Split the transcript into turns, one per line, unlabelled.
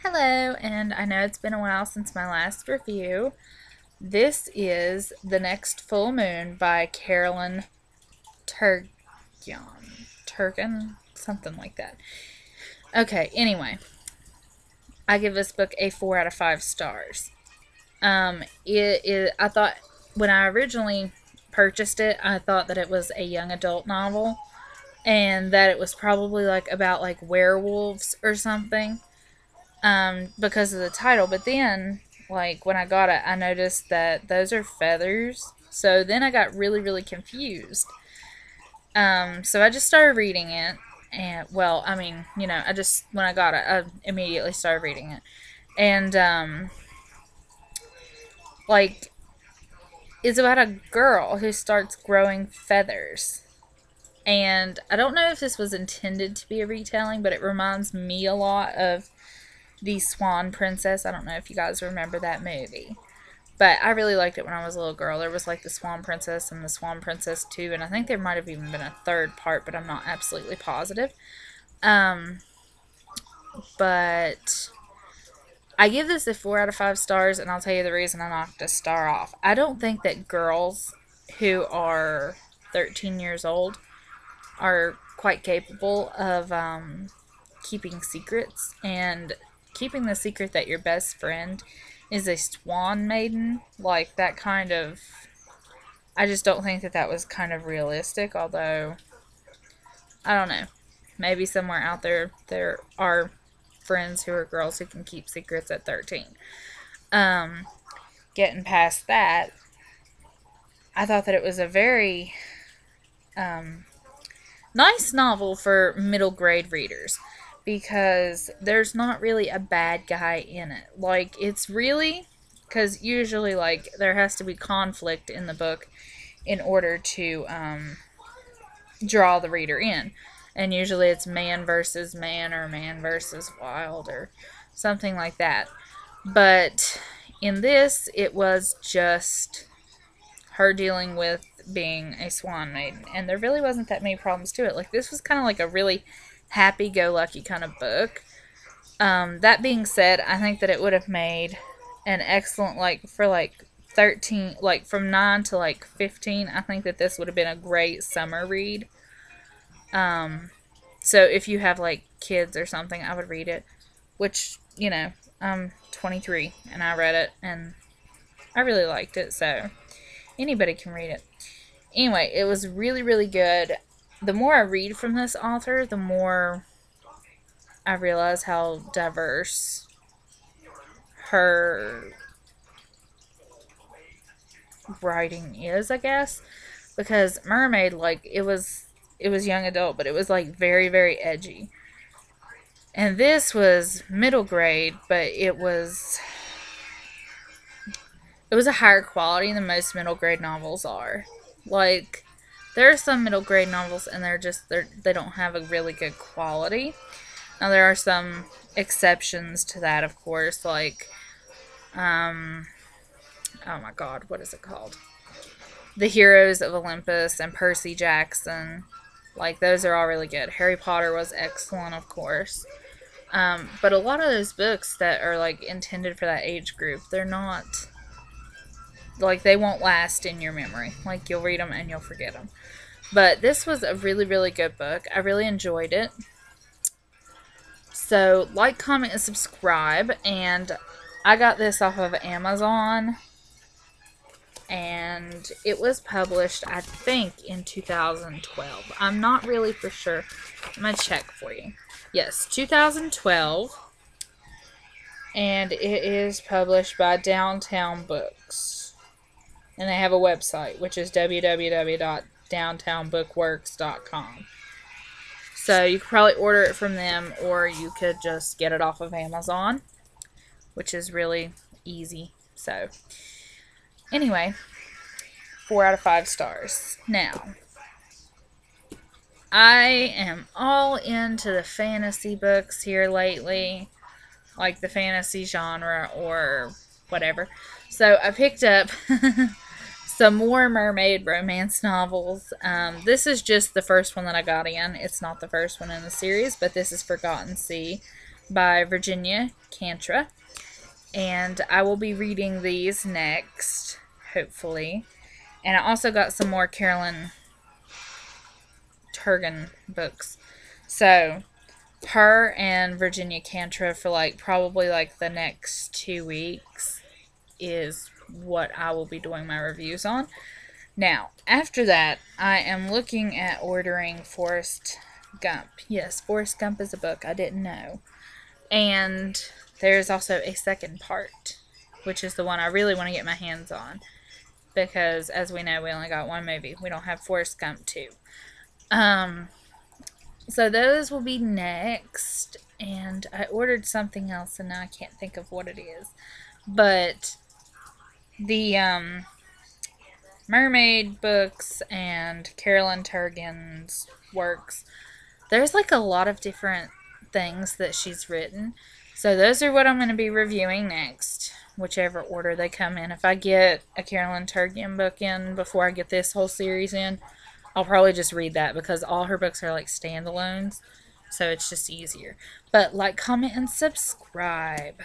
Hello, and I know it's been a while since my last review. This is The Next Full Moon by Carolyn Turgeon. Turgeon? Something like that. Okay, anyway, I give this book a 4 out of 5 stars. I thought when I originally purchased it, I thought that it was a young adult novel and that it was probably about werewolves or something. Because of the title. But then, when I got it, I noticed that those are feathers. So then I got really, really confused. So I just started reading it. And, when I got it, I immediately started reading it. And, like, it's about a girl who starts growing feathers. And I don't know if this was intended to be a retelling, but it reminds me a lot of The Swan Princess. I don't know if you guys remember that movie. But I really liked it when I was a little girl. There was The Swan Princess and The Swan Princess 2, and I think there might have even been a third part, but I'm not absolutely positive. But I give this a 4 out of 5 stars, and I'll tell you the reason I knocked a star off. I don't think that girls who are 13 years old are quite capable of keeping secrets, and keeping the secret that your best friend is a swan maiden, that kind of, I just don't think that was kind of realistic, although, I don't know, maybe somewhere out there are friends who are girls who can keep secrets at 13. Getting past that, I thought that it was a very nice novel for middle grade readers, because there's not really a bad guy in it. It's really, because usually, there has to be conflict in the book in order to draw the reader in. And usually it's man versus man, or man versus wild, or something like that. But in this, it was just her dealing with being a swan maiden, and there really wasn't that many problems to it. This was kind of a really happy-go-lucky kind of book. That being said, I think that it would have made an excellent, for 13, from 9 to 15, I think that this would have been a great summer read. So if you have kids or something, I would read it, which, I'm 23 and I read it and I really liked it, so anybody can read it. Anyway, it was really, really good. The more I read from this author, the more I realize how diverse her writing is, I guess. Because Mermaid, it was young adult, but it was very, very edgy. And this was middle grade, but it was a higher quality than most middle grade novels are. There are some middle grade novels, and they don't have a really good quality. Now, there are some exceptions to that, of course, oh my god, what is it called? The Heroes of Olympus and Percy Jackson. Those are all really good. Harry Potter was excellent, of course. But a lot of those books that are, intended for that age group, they're not, they won't last in your memory. You'll read them and you'll forget them. But this was a really, really good book. I really enjoyed it. So, comment, and subscribe. And I got this off of Amazon. And it was published, I think, in 2012. I'm not really for sure. I'm going to check for you. Yes, 2012. And it is published by Downtown Books. And they have a website, which is www.downtownbookworks.com. So you could probably order it from them, or you could just get it off of Amazon, which is really easy. So, anyway, 4 out of 5 stars. Now, I am all into the fantasy books here lately, the fantasy genre or whatever. So I picked up some more mermaid romance novels. This is just the first one that I got in. It's not the first one in the series, but this is Forgotten Sea by Virginia Cantra. And I will be reading these next, hopefully. And I also got some more Carolyn Turgeon books. So, her and Virginia Cantra for probably the next 2 weeks is what I will be doing my reviews on. Now, after that, I am looking at ordering Forrest Gump. Yes, Forrest Gump is a book. I didn't know. And there's also a second part, which is the one I really want to get my hands on. Because, as we know, we only got one movie. We don't have Forrest Gump 2. So those will be next. And I ordered something else, and now I can't think of what it is. But the mermaid books and Carolyn Turgeon's works, there's a lot of different things that she's written. So those are what I'm going to be reviewing next, whichever order they come in. If I get a Carolyn Turgeon book in before I get this whole series in, I'll probably just read that because all her books are standalones. So it's just easier. But comment, and subscribe.